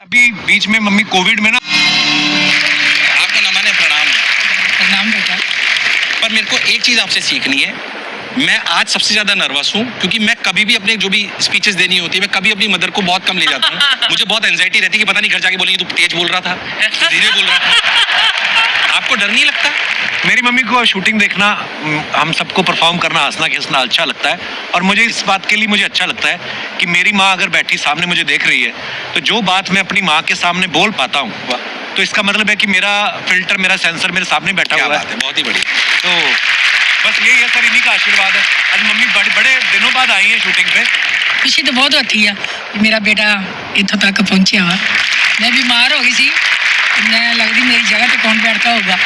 अभी बीच में mummy Covid में ना, आपको न माने प्रणाम। प्रणाम बेटा। पर मेरे को एक चीज़ आपसे सीखनी है। मैं आज सबसे ज़्यादा नर्वस हूँ क्योंकि मैं कभी भी अपने जो भी स्पीचेस देनी होती है मैं कभी अपनी मदर को बहुत कम ले जाता हूँ। मुझे बहुत एंजाइटी रहती है कि पता नहीं घर जाके बोलेंगे तू तेज बोल रहा था, धीरे बोल रहा था। आपको डर नहीं लगता? मेरी मम्मी को शूटिंग देखना, हम सबको परफॉर्म करना, हंसना खिसना अच्छा लगता है। और मुझे इस बात के लिए मुझे अच्छा लगता है कि मेरी माँ अगर बैठी सामने मुझे देख रही है तो जो बात मैं अपनी माँ के सामने बोल पाता हूँ तो इसका मतलब है कि मेरा फिल्टर, मेरा सेंसर मेरे सामने बैठा हुआ है। बहुत ही बढ़िया। तो बस यही है सर, इन्हीं का आशीर्वाद है। आज मम्मी बड़े दिनों बाद आई है शूटिंग पे। खुशी तो बहुत होती है कि मेरा बेटा इतों तक पहुंचा हुआ। मैं बीमार हो गई थी, मैं लगती मेरी जगह पे कौन बैठता होगा।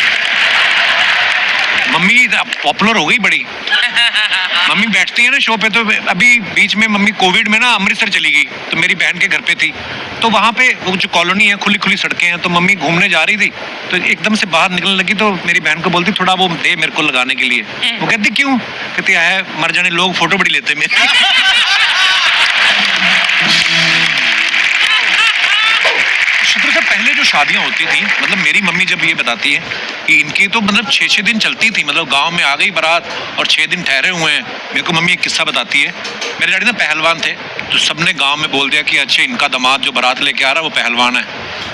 मम्मी पॉपुलर हो गई बड़ी। मम्मी बैठती है ना शो पे, तो अभी बीच में मम्मी कोविड में ना अमृतसर चली गई, तो मेरी बहन के घर पे थी। तो वहाँ पे वो जो कॉलोनी है, खुली खुली सड़कें हैं, तो मम्मी घूमने जा रही थी तो एकदम से बाहर निकलने लगी, तो मेरी बहन को बोलती थोड़ा वो दे मेरे को लगाने के लिए। वो कहती क्यों? कहती है मर जाने लोग फोटो बड़ी लेते मेरे। शुक्र से पहले जो शादियां होती थी, मतलब मेरी मम्मी जब ये बताती है कि इनकी तो मतलब 6-6 दिन चलती थी, मतलब गांव में आ गई बारात और 6 दिन ठहरे हुए हैं। मेरे को मम्मी एक किस्सा बताती है। मेरे डैडी ना पहलवान थे, तो सबने गांव में बोल दिया कि अच्छे इनका दामाद जो बारात लेके आ रहा है वो पहलवान है।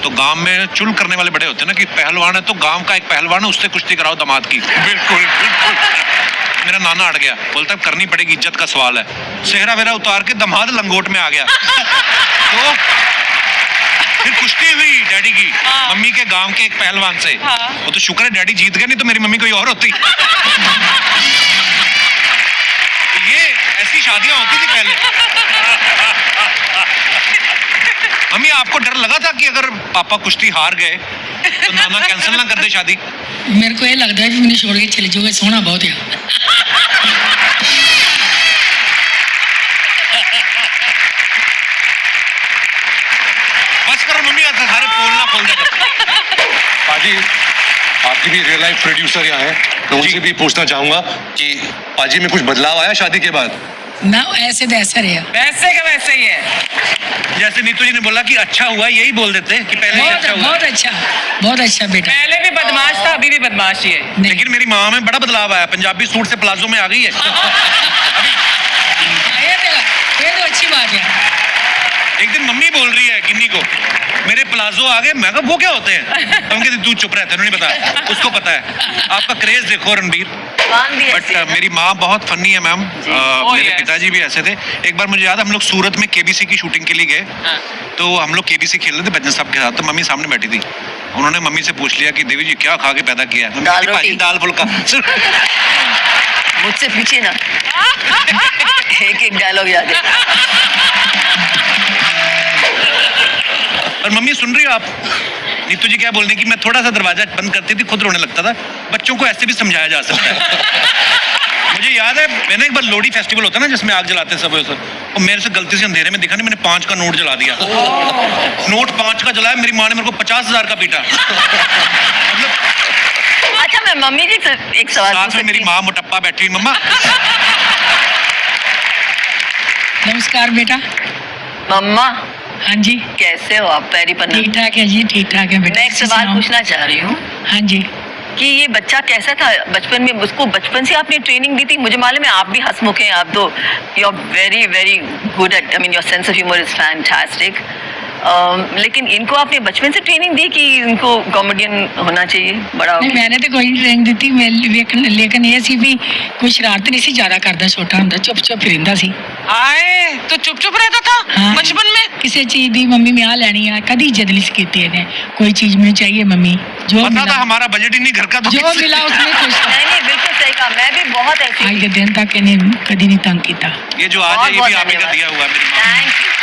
तो गांव में चुल करने वाले बड़े होते हैं ना कि पहलवान है तो गाँव का एक पहलवान है, उससे कुश्ती कराओ दामाद की। बिल्कुल बिल्कुल। मेरा नाना अड़ गया, बोलता करनी पड़ेगी, इज्जत का सवाल है। सेहरा वेहरा उतार के दामाद लंगोट में आ गया। तो फिर कुश्ती हुई डैडी की मम्मी के गांव के एक पहलवान से। वो तो शुक्र है डैडी जीत गए, नहीं तो मेरी मम्मी कोई और होती। ये ऐसी शादियां होती थी पहले। मम्मी आपको डर लगा था कि अगर पापा कुश्ती हार गए तो नाना कैंसिल ना कर दे शादी? मेरे को ये लगता है कि मैंने छोड़ के चले जाओगे, सोना बहुत है। बस करो मम्मी, सारे बोलना खोल दे। पाजी, आपकी भी रियल लाइफ प्रोड्यूसर यहाँ है, तो उनसे भी पूछना चाहूंगा कि पाजी में कुछ बदलाव आया शादी के बाद? ना ऐसे तो ऐसा रहा, वैसे का वैसे ही है। जैसे नीतू जी ने बोला कि अच्छा हुआ, यही बोल देते कि पहले ही अच्छा हुआ। बहुत अच्छा बेटा। पहले भी बदमाश था, अभी भी बदमाश ही है। लेकिन मेरी माँ में बड़ा बदलाव आया, पंजाबी सूट से प्लाजो में आ गई है। ये तो अच्छी बात है। एक दिन मम्मी बोल रही है गिन्नी को, मेरे प्लाजो आ गए। मैं कहा वो क्या होते हैं? तो कहती तू चुप रह, तेरे नहीं पता, उसको पता है। आपका क्रेज देखो रणबीर। बट मेरी माँ बहुत फनी है मैम। मेरे पिताजी भी ऐसे थे। एक बार मुझे याद है, हम लोग सूरत में केबीसी की शूटिंग के लिए गए। तो हम लोग केबीसी खेल रहे थे बच्चन साहब के साथ, तो मम्मी सामने बैठी थी। उन्होंने मम्मी से पूछ लिया कि देवी जी क्या खा के पैदा किया है? दाल फुल्का। मुझसे पूछिए ना, एक एक डायलॉग याद है। और मम्मी सुन रही हो आप? नीतू जी क्या बोल रही कि मैं थोड़ा सा दरवाजा बंद करती थी, खुद रोने लगता था। बच्चों को ऐसे भी समझाया जा सकता है। मुझे याद है, मैंने एक बार लोहड़ी फेस्टिवल होता है ना जिसमें आग जलाते हैं सब, और मेरे से गलती से अंधेरे में दिखा नहीं, मैंने 5 का नोट जला दिया। नोट 5 का जलाया, मेरी माँ ने मेरे को 50,000 का पीटा। मतलब अच्छा, मैं मम्मी जी से एक सवाल साथ में मेरी माँ मोटप्पा बैठी हुई। मम्मा नमस्कार बेटा। मम्मा हाँ जी, कैसे हो आप? पैरी पन्ना। ठीक ठाक है जी, ठीक ठाक है बेटा। मैं एक सवाल पूछना चाह रही हूँ हाँ जी। कि ये बच्चा कैसा था बचपन में? उसको बचपन से आपने ट्रेनिंग दी थी? मुझे मालूम है आप भी हंसमुख हैं, आप तो you are very very good at, I mean your sense of humour is fantastic. लेकिन इनको आपने बचपन से ट्रेनिंग दी कि इनको कॉमेडियन होना चाहिए बड़ा? नहीं, मैंने तो कोई ट्रेनिंग दी थी, लेकिन ये सी भी कोई शरारत नहीं सी ज्यादा करता, छोटा ਹੁੰਦਾ चुप चुप रहंदा सी। आए तो चुप चुप रहता था हाँ, बचपन में? किसी चीज दी मम्मी में आ लेनी है, कभी जिद नहीं की इन्हें। कोई चीज में चाहिए मम्मी, जो पता मिला था हमारा बजट ही नहीं घर का, तो जो मिला उसमें खुश था। नहीं, बिल्कुल सही कहा। मैं भी बहुत ऐसी आज के दिन तक इन्हें कभी नहीं तंग किया। ये जो आज है ये भी आप ही का दिया हुआ है मेरी माँ। Thank you.